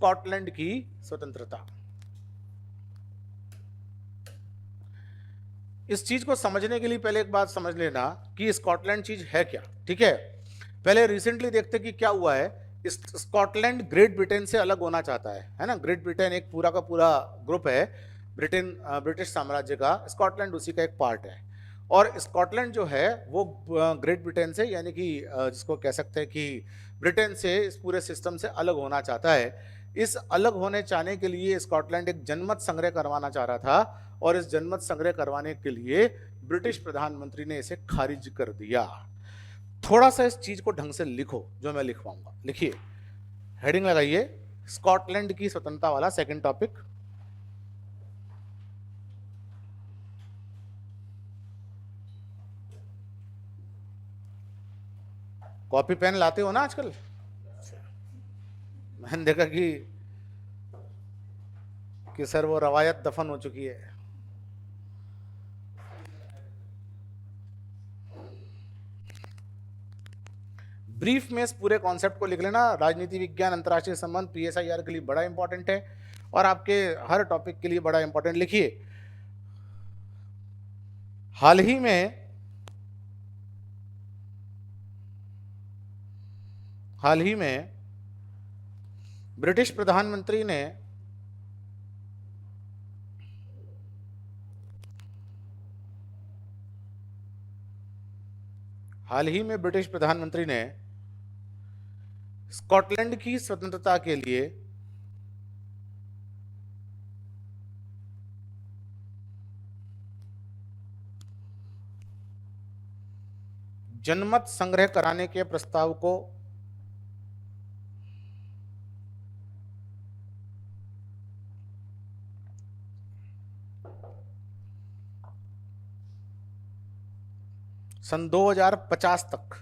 Scotland की स्वतंत्रता। इस चीज को समझने के लिए पहले एक बात समझ लेना कि स्कॉटलैंड चीज है क्या, ठीक है। पहले रिसेंटली देखते कि क्या हुआ है। स्कॉटलैंड ग्रेट ब्रिटेन से अलग होना चाहता है ना। ग्रेट ब्रिटेन एक पूरा का पूरा ग्रुप है ब्रिटेन, ब्रिटिश साम्राज्य का, स्कॉटलैंड उसी का एक पार्ट है। और स्कॉटलैंड जो है वो ग्रेट ब्रिटेन से, यानी कि जिसको कह सकते हैं कि ब्रिटेन से, इस पूरे सिस्टम से अलग होना चाहता है। इस अलग होने चाहने के लिए स्कॉटलैंड एक जनमत संग्रह करवाना चाह रहा था, और इस जनमत संग्रह करवाने के लिए ब्रिटिश प्रधानमंत्री ने इसे खारिज कर दिया। थोड़ा सा इस चीज को ढंग से लिखो जो मैं लिखवाऊंगा। लिखिए, हेडिंग लगाइए, स्कॉटलैंड की स्वतंत्रता वाला सेकंड टॉपिक। कॉपी पेन लाते हो ना आजकल? मैंने देखा कि सर वो रवायत दफन हो चुकी है। ब्रीफ में इस पूरे कॉन्सेप्ट को लिख लेना। राजनीति विज्ञान, अंतर्राष्ट्रीय संबंध पीएसआईआर के लिए बड़ा इंपॉर्टेंट है, और आपके हर टॉपिक के लिए बड़ा इंपॉर्टेंट। लिखिए, हाल ही में ब्रिटिश प्रधानमंत्री ने स्कॉटलैंड की स्वतंत्रता के लिए जनमत संग्रह कराने के प्रस्ताव को सन 2050 तक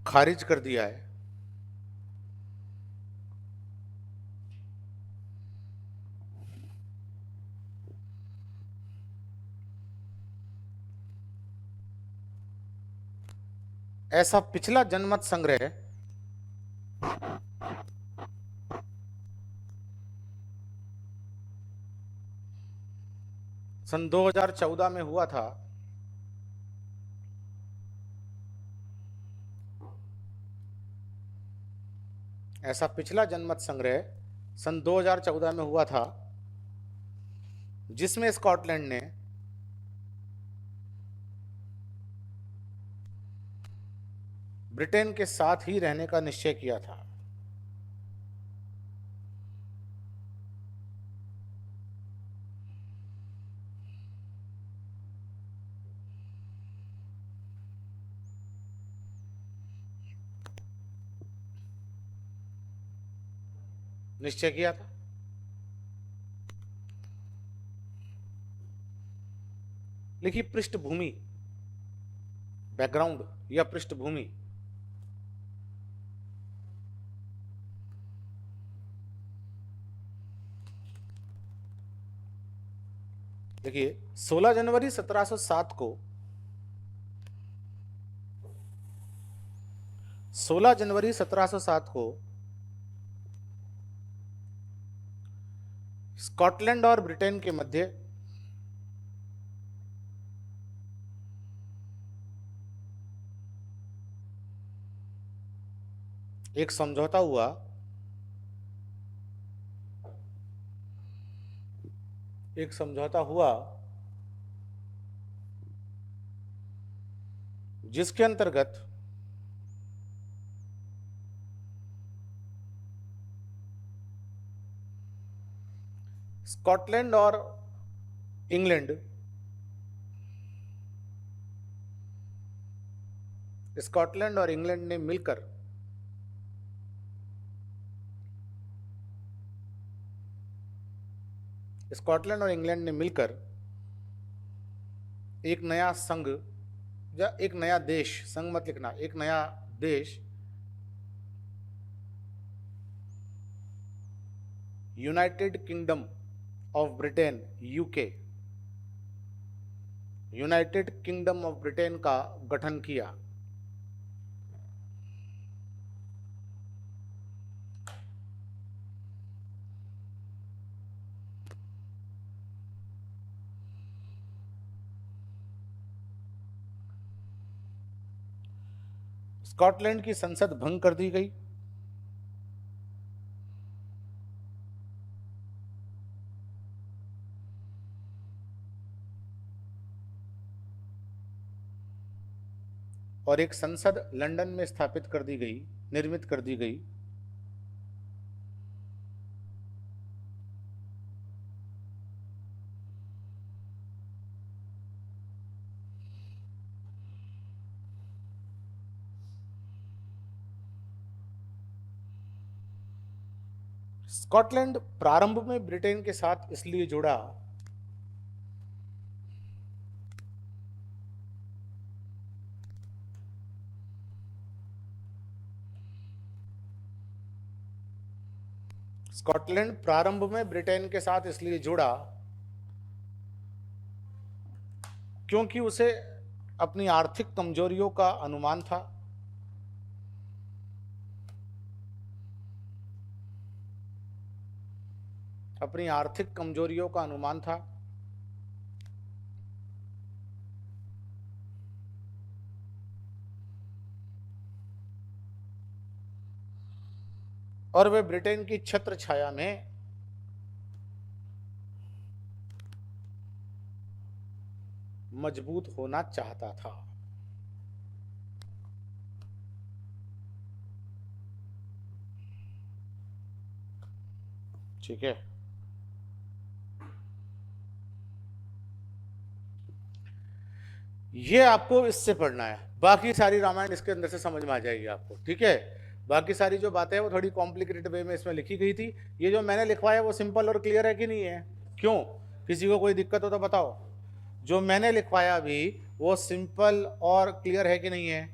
खारिज कर दिया है। ऐसा पिछला जनमत संग्रह सन 2014 में हुआ था। ऐसा पिछला जनमत संग्रह सन 2014 में हुआ था, जिसमें स्कॉटलैंड ने ब्रिटेन के साथ ही रहने का निश्चय किया था। निश्चय किया था। लिखिए, पृष्ठभूमि, बैकग्राउंड या पृष्ठभूमि। देखिए, 16 जनवरी 1707 को 16 जनवरी 1707 को स्कॉटलैंड और ब्रिटेन के मध्य एक समझौता हुआ, जिसके अंतर्गत स्कॉटलैंड और इंग्लैंड ने मिलकर एक नया संघ या एक नया देश, संघ मत लिखना, एक नया देश, United kingdom of Britain, UK, United kingdom of Britain का गठन किया? स्कॉटलैंड की संसद भंग कर दी गई। और एक संसद लंदन में स्थापित कर दी गई, निर्मित कर दी गई। स्कॉटलैंड प्रारंभ में ब्रिटेन के साथ इसलिए जुड़ा स्कॉटलैंड प्रारंभ में ब्रिटेन के साथ इसलिए जुड़ा क्योंकि उसे अपनी आर्थिक कमजोरियों का अनुमान था। अपनी आर्थिक कमजोरियों का अनुमान था। और वे ब्रिटेन की छत्र छाया में मजबूत होना चाहता था। ठीक है, ये आपको इससे पढ़ना है, बाकी सारी रामायण इसके अंदर से समझ में आ जाएगी आपको। ठीक है, बाकी सारी जो बातें हैं वो थोड़ी कॉम्प्लिकेटेड वे में इसमें लिखी गई थी। ये जो मैंने लिखवाया वो सिंपल और क्लियर है कि नहीं है? क्यों, किसी को कोई दिक्कत हो तो बताओ। जो मैंने लिखवाया अभी वो सिंपल और क्लियर है कि नहीं है?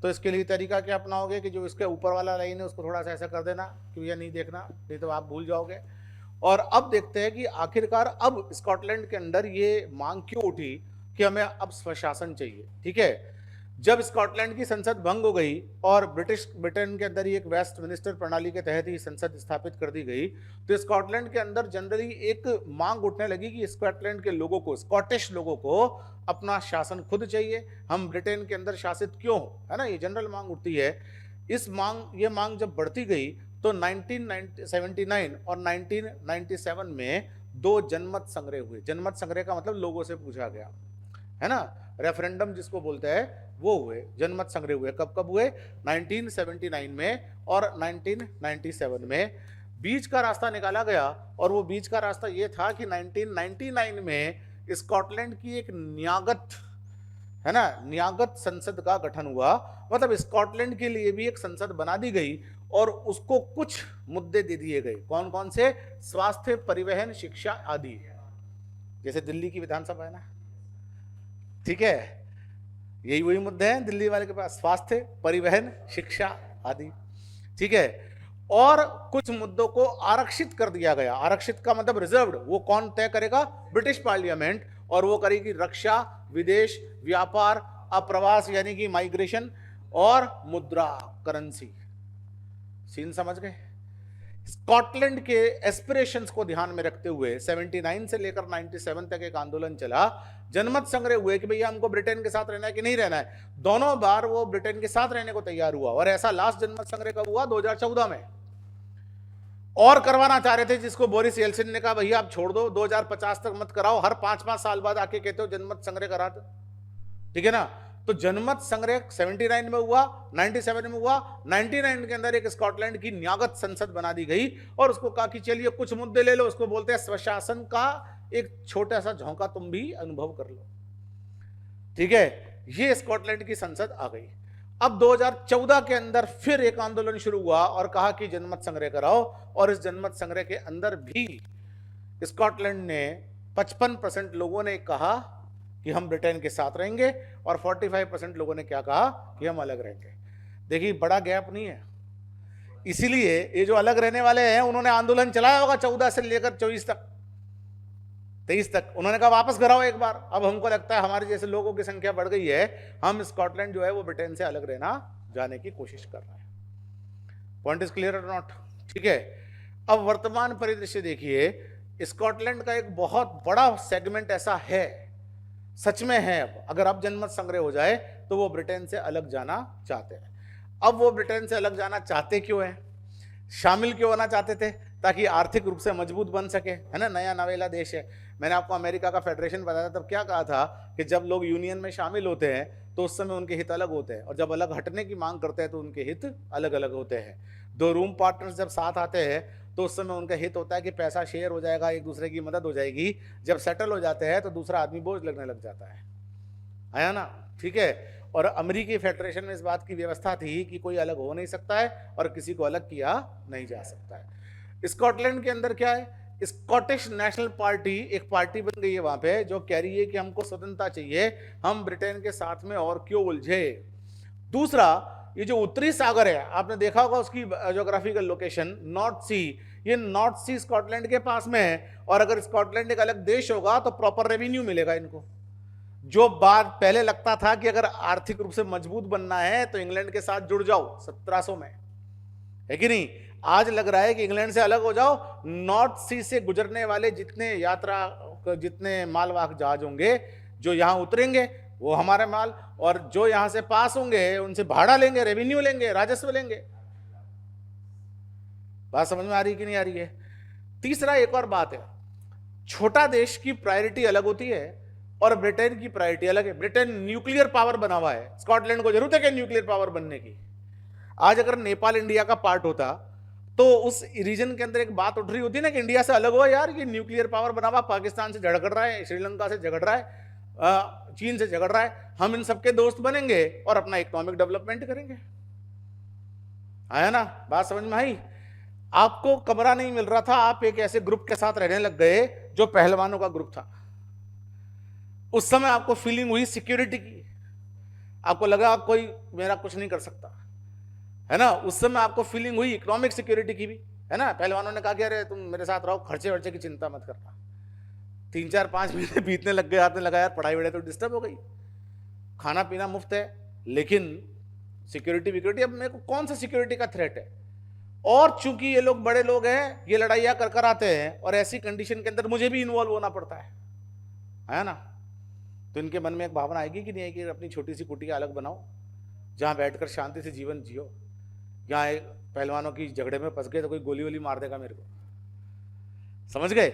तो इसके लिए तरीका क्या अपनाओगे कि जो इसके ऊपर वाला लाइन है उसको थोड़ा सा ऐसा कर देना, क्यों ये नहीं देखना, नहीं तो आप भूल जाओगे। और अब देखते हैं कि आखिरकार अब स्कॉटलैंड के अंदर ये मांग क्यों उठी कि हमें अब स्वशासन चाहिए। ठीक है, जब स्कॉटलैंड की संसद भंग हो गई और ब्रिटेन के अंदर ही एक वेस्टमिनिस्टर प्रणाली के तहत ही संसद स्थापित कर दी गई, तो स्कॉटलैंड के अंदर जनरली एक मांग उठने लगी कि स्कॉटलैंड के लोगों को, स्कॉटिश लोगों को अपना शासन खुद चाहिए, हम ब्रिटेन के अंदर शासित क्यों हो, है ना, ये जनरल मांग उठती है। ये मांग जब बढ़ती गई तो 1979 और 1997 में 2 जनमत संग्रह हुए। जनमत संग्रह का मतलब लोगों से पूछा गया, है ना, रेफरेंडम जिसको बोलते हैं, वो हुए, जनमत संग्रह हुए। कब कब हुए? 1979 में और 1997 में। बीच का रास्ता निकाला गया और वो बीच का रास्ता ये था कि 1999 में स्कॉटलैंड की एक न्यागत, है ना, न्यागत संसद का गठन हुआ। मतलब स्कॉटलैंड के लिए भी एक संसद बना दी गई और उसको कुछ मुद्दे दे दिए गए। कौन कौन से? स्वास्थ्य, परिवहन, शिक्षा आदि, जैसे दिल्ली की विधानसभा है ना। ठीक है, यही वही मुद्दे हैं दिल्ली वाले के पास, स्वास्थ्य, परिवहन, शिक्षा आदि। ठीक है, और कुछ मुद्दों को आरक्षित कर दिया गया। आरक्षित का मतलब रिजर्व्ड, वो कौन तय करेगा? ब्रिटिश पार्लियामेंट, और वो करेगी रक्षा, विदेश, व्यापार, अप्रवास यानी कि माइग्रेशन, और मुद्रा, करेंसी। सीन समझ गए? स्कॉटलैंड के एस्पिरेशंस को ध्यान में रखते हुए 79 से लेकर 97 तक एक आंदोलन चला। जनमत संग्रह हुए कि भैया हमको ब्रिटेन के साथ रहना है कि नहीं रहना है। दोनों बार वो ब्रिटेन के साथ रहने को तैयार हुआ, और ऐसा लास्ट जनमत संग्रह कब हुआ? 2014 में। और करवाना चाह रहे थे, जिसको बोरिस येल्सिन ने कहा भैया आप छोड़ दो, 2050 तक मत कराओ, हर 5-5 साल बाद आके कहते हो जनमत संग्रह करा दो। ठीक है ना, तो जनमत संग्रह 79 में हुआ, 97 में हुआ। 99 के अंदर एक स्कॉटलैंड की न्यागत संसद बना दी गई और उसको कहा कि चलिए कुछ मुद्दे ले लो, उसको बोलते हैं स्वशासन का एक छोटा सा झोंका तुम भी अनुभव कर लो। ठीक है, ये स्कॉटलैंड की संसद आ गई। अब 2014 के अंदर फिर एक आंदोलन शुरू हुआ और कहा कि जनमत संग्रह कराओ, और इस जनमत संग्रह के अंदर भी स्कॉटलैंड ने 55% लोगों ने कहा कि हम ब्रिटेन के साथ रहेंगे, और 45% लोगों ने क्या कहा कि हम अलग रहेंगे। देखिए बड़ा गैप नहीं है, इसीलिए ये जो अलग रहने वाले हैं उन्होंने आंदोलन चलाया होगा 14 से लेकर 24 तक। 23 तक। उन्होंने कहा वापस कराओ एक बार। अब हमको लगता है हमारे जैसे लोगों की संख्या बढ़ गई है, हम स्कॉटलैंड जो है वो ब्रिटेन से अलग रहना जाने की कोशिश कर रहे हैं। पॉइंट इज क्लियर और नॉट? ठीक है। अब वर्तमान परिदृश्य देखिए, स्कॉटलैंड का एक बहुत बड़ा सेगमेंट ऐसा है, सच में है, अब अगर अब जनमत संग्रह हो जाए तो वो ब्रिटेन से अलग जाना चाहते हैं। अब वो ब्रिटेन से अलग जाना चाहते क्यों हैं? शामिल क्यों होना चाहते थे? ताकि आर्थिक रूप से मजबूत बन सके, है ना, नया नवेला देश है। मैंने आपको अमेरिका का फेडरेशन बताया तब क्या कहा था कि जब लोग यूनियन में शामिल होते हैं तो उस समय उनके हित अलग होते हैं, और जब अलग हटने की मांग करते हैं तो उनके हित अलग अलग होते हैं। दो रूम पार्टनर्स जब साथ आते हैं तो उस समय उनका हित होता है कि पैसा शेयर हो जाएगा, एक दूसरे की मदद हो जाएगी। जब सेटल हो जाते हैं तो दूसरा आदमी बोझ लगने लग जाता है, आया ना? ठीक है। और अमेरिकी फेडरेशन में इस बात की व्यवस्था थी कि कोई अलग हो नहीं सकता है और किसी को अलग किया नहीं जा सकता है। स्कॉटलैंड के अंदर क्या है, स्कॉटिश नेशनल पार्टी एक पार्टी बन गई है वहां पे, जो कह रही है कि हमको स्वतंत्रता चाहिए, हम ब्रिटेन के साथ में और क्यों उलझे। दूसरा, ये जो उत्तरी सागर है, आपने देखा होगा उसकी ज्योग्राफिकल लोकेशन, नॉर्थ सी, ये नॉर्थ सी स्कॉटलैंड के पास में है। और अगर स्कॉटलैंड एक अलग देश होगा तो प्रॉपर रेवेन्यू मिलेगा इनको। जो बात पहले लगता था कि अगर आर्थिक रूप से मजबूत बनना है तो इंग्लैंड के साथ जुड़ जाओ 1700 में, है कि नहीं, आज लग रहा है कि इंग्लैंड से अलग हो जाओ। नॉर्थ सी से गुजरने वाले जितने मालवाहक जहाज होंगे जो यहां उतरेंगे वो हमारे माल, और जो यहां से पास होंगे उनसे भाड़ा लेंगे, रेवेन्यू लेंगे, राजस्व लेंगे। बात समझ में आ रही कि नहीं आ रही है? तीसरा एक और बात है, छोटा देश की प्रायोरिटी अलग होती है और ब्रिटेन की प्रायोरिटी अलग है। ब्रिटेन न्यूक्लियर पावर बना हुआ है, स्कॉटलैंड को जरूरत है क्या न्यूक्लियर पावर बनने की? आज अगर नेपाल इंडिया का पार्ट होता तो उस रीजन के अंदर एक बात उठ रही होती ना कि इंडिया से अलग हो यार, ये न्यूक्लियर पावर बना हुआ, पाकिस्तान से झगड़ रहा है, श्रीलंका से झगड़ रहा है, चीन से झगड़ रहा है, हम इन सबके दोस्त बनेंगे और अपना इकोनॉमिक डेवलपमेंट करेंगे। आया ना? बात समझ में आई? आपको कमरा नहीं मिल रहा था, आप एक ऐसे ग्रुप के साथ रहने लग गए जो पहलवानों का ग्रुप था। उस समय आपको फीलिंग हुई सिक्योरिटी की, आपको लगा कोई मेरा कुछ नहीं कर सकता, है ना? उस समय आपको फीलिंग हुई इकोनॉमिक सिक्योरिटी की भी, है ना? पहलवानों ने कहा कि अरे तुम मेरे साथ रहो, खर्चे वर्चे की चिंता मत करना। 3-4-5 महीने बीतने लग गए, आपने लगा यार पढ़ाई वढ़ाई तो डिस्टर्ब हो गई, खाना पीना मुफ्त है, लेकिन सिक्योरिटी, अब मेरे को कौन सा सिक्योरिटी का थ्रेट है? और चूंकि ये लोग बड़े लोग हैं, ये लड़ाइयाँ कर कर आते हैं, और ऐसी कंडीशन के अंदर मुझे भी इन्वॉल्व होना पड़ता है ना? तो इनके मन में एक भावना आएगी कि नहीं आएगी, अपनी छोटी सी कुटिया अलग बनाओ जहां बैठकर शांति से जीवन जियो। यहाँ एक पहलवानों की झगड़े में फंस गए तो कोई गोली वोली मार देगा मेरे को, समझ गए?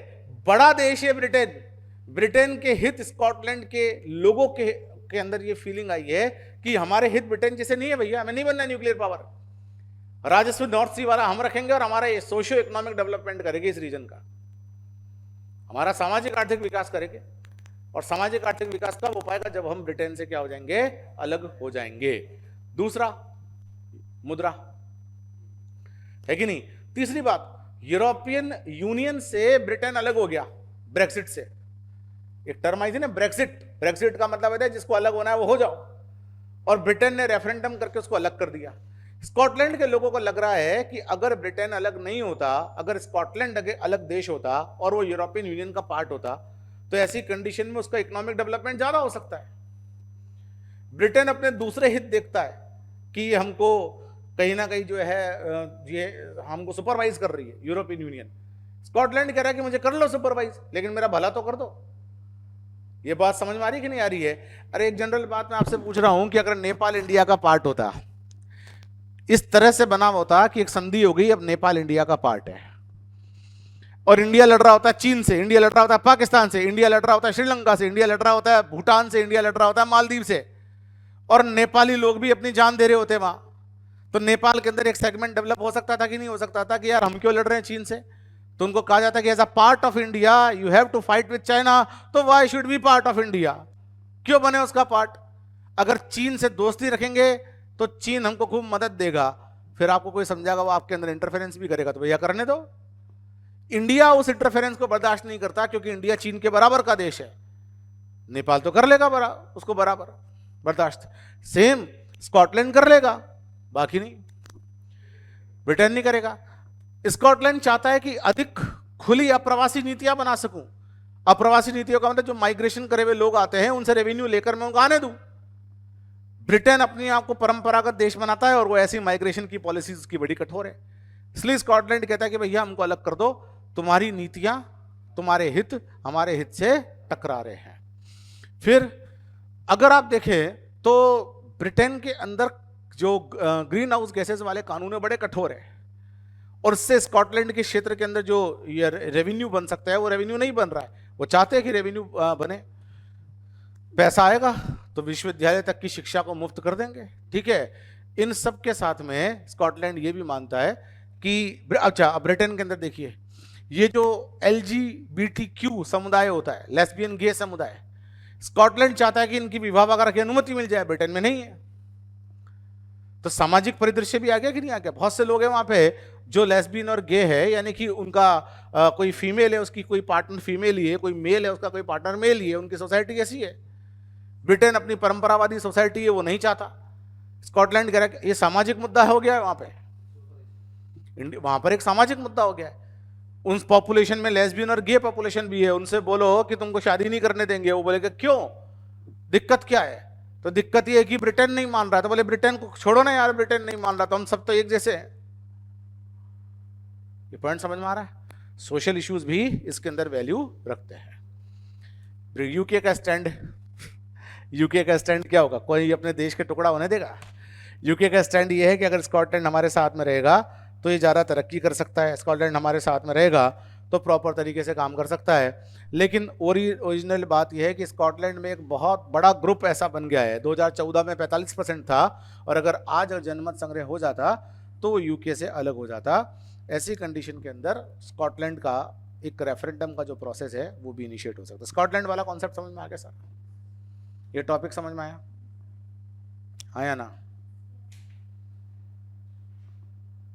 बड़ा देश है ब्रिटेन, ब्रिटेन के हित स्कॉटलैंड के लोगों के अंदर ये फीलिंग आई है कि हमारे हित ब्रिटेन जैसे नहीं है भैया, हमें नहीं बनना न्यूक्लियर पावर, राजस्व नॉर्थ सी वाला हम रखेंगे और हमारा ये सोशियो इकोनॉमिक डेवलपमेंट करेंगे इस रीजन का, हमारा सामाजिक आर्थिक विकास करेंगे। और सामाजिक आर्थिक विकास कब हो पाएगा? जब हम ब्रिटेन से क्या हो जाएंगे? अलग हो जाएंगे। दूसरा, मुद्रा, है कि नहीं? तीसरी बात, यूरोपियन यूनियन से ब्रिटेन अलग हो गया ब्रेक्सिट से। एक टर्म आई थी ना ब्रेक्सिट, ब्रेक्सिट का मतलब है जिसको अलग होना है वो हो जाओ, और ब्रिटेन ने रेफरेंडम करके उसको अलग कर दिया। स्कॉटलैंड के लोगों को लग रहा है कि अगर ब्रिटेन अलग नहीं होता, अगर स्कॉटलैंड अलग देश होता और वो यूरोपियन यूनियन का पार्ट होता, तो ऐसी कंडीशन में उसका इकोनॉमिक डेवलपमेंट ज्यादा हो सकता है। ब्रिटेन अपने दूसरे हित देखता है कि हमको कहीं ना कहीं जो है ये हमको सुपरवाइज कर रही है यूरोपियन यूनियन। स्कॉटलैंड कह रहा है कि मुझे कर लो सुपरवाइज, लेकिन मेरा भला तो कर दो। ये बात समझ में आ रही कि नहीं आ रही है? अरे एक जनरल बात मैं आपसे पूछ रहा हूं कि अगर नेपाल इंडिया का पार्ट होता, इस तरह से बना होता कि एक संधि हो गई, अब नेपाल इंडिया का पार्ट है, और इंडिया लड़ रहा होता है चीन से, इंडिया लड़ रहा होता है पाकिस्तान से, इंडिया लड़ रहा होता है श्रीलंका से, इंडिया लड़ रहा होता है भूटान से, इंडिया लड़ रहा होता है मालदीव से, और नेपाली लोग भी अपनी जान दे रहे होते वहां, तो नेपाल के अंदर एक सेगमेंट डेवलप हो सकता था कि नहीं हो सकता था कि यार हम क्यों लड़ रहे हैं चीन से? तो उनको कहा जाता कि as a part of India you have to fight with China, तो why should be part of India? क्यों बने उसका पार्ट? अगर चीन से दोस्ती रखेंगे तो चीन हमको खूब मदद देगा, फिर आपको कोई समझाएगा वो आपके अंदर इंटरफेरेंस भी करेगा, तो भैया करने दो। इंडिया उस इंटरफेरेंस को बर्दाश्त नहीं करता क्योंकि इंडिया चीन के बराबर का देश है। नेपाल तो कर लेगा उसको बराबर बर्दाश्त, सेम स्कॉटलैंड कर लेगा, बाकी नहीं, ब्रिटेन नहीं करेगा। स्कॉटलैंड चाहता है कि अधिक खुली अप्रवासी नीतियां बना सकूं, अप्रवासी नीतियों का मतलब जो माइग्रेशन करे हुए लोग आते हैं उनसे रेवेन्यू लेकर मैं उनको आने दूं। ब्रिटेन अपने आप को परंपरागत देश बनाता है और वो ऐसी माइग्रेशन की पॉलिसीज की बड़ी कठोर है। इसलिए स्कॉटलैंड कहता है कि भैया हमको अलग कर दो, तुम्हारी नीतियां, तुम्हारे हित हमारे हित से टकरा रहे हैं। फिर अगर आप देखें तो ब्रिटेन के अंदर जो ग्रीन हाउस गैसेस वाले कानून है बड़े कठोर है, और इससे स्कॉटलैंड के क्षेत्र के अंदर जो ये रेवेन्यू बन सकता है वो रेवेन्यू नहीं बन रहा है। वो चाहते हैं कि रेवेन्यू बने, पैसा आएगा तो विश्वविद्यालय तक की शिक्षा को मुफ्त कर देंगे, ठीक है। इन सब के साथ में स्कॉटलैंड ये भी मानता है कि अच्छा, ब्रिटेन के अंदर देखिए ये जो LGBTQ समुदाय होता है, लेस्बियन गे समुदाय, स्कॉटलैंड चाहता है कि इनकी विवाह वगैरह की अनुमति मिल जाए, ब्रिटेन में नहीं है। तो सामाजिक परिदृश्य भी आ गया कि नहीं आ गया। बहुत से लोग हैं वहां पे जो लेस्बियन और गे है, यानी कि उनका कोई फीमेल है उसकी कोई पार्टनर फीमेल ही है, कोई मेल है उसका कोई पार्टनर मेल ही है, उनकी सोसाइटी ऐसी है। ब्रिटेन अपनी परंपरावादी सोसाइटी है वो नहीं चाहता। स्कॉटलैंड कह रहा है ये सामाजिक मुद्दा हो गया है वहां पर एक सामाजिक मुद्दा हो गया है। उन पॉपुलेशन में लेस्बियन और गे पॉपुलेशन भी है, उनसे बोलो कि तुमको शादी नहीं करने देंगे, वो बोलेगा क्यों, दिक्कत क्या है। तो दिक्कत ये है कि ब्रिटेन नहीं मान रहा, तो बोले ब्रिटेन को छोड़ो ना यार, ब्रिटेन नहीं मान रहा तो हम सब तो एक जैसे हैं। ये पॉइंट समझ में आ रहा है। सोशल इश्यूज भी इसके अंदर वैल्यू रखते हैं। यूके का स्टैंड यूके का स्टैंड क्या होगा, कोई अपने देश के टुकड़ा होने देगा। यूके का स्टैंड ये है कि अगर स्कॉटलैंड हमारे साथ में रहेगा तो ये ज़्यादा तरक्की कर सकता है, स्कॉटलैंड हमारे साथ में रहेगा तो प्रॉपर तरीके से काम कर सकता है। लेकिन ओरिजिनल बात यह है कि स्कॉटलैंड में एक बहुत बड़ा ग्रुप ऐसा बन गया है, 2014 में 45% था, और अगर आज जनमत संग्रह हो जाता तो वो यूके से अलग हो जाता। ऐसी कंडीशन के अंदर स्कॉटलैंड का एक रेफरेंडम का जो प्रोसेस है वो भी इनिशिएट हो सकता है। स्कॉटलैंड वाला कॉन्सेप्ट समझ में आ गया सर? ये टॉपिक समझ में आया ना?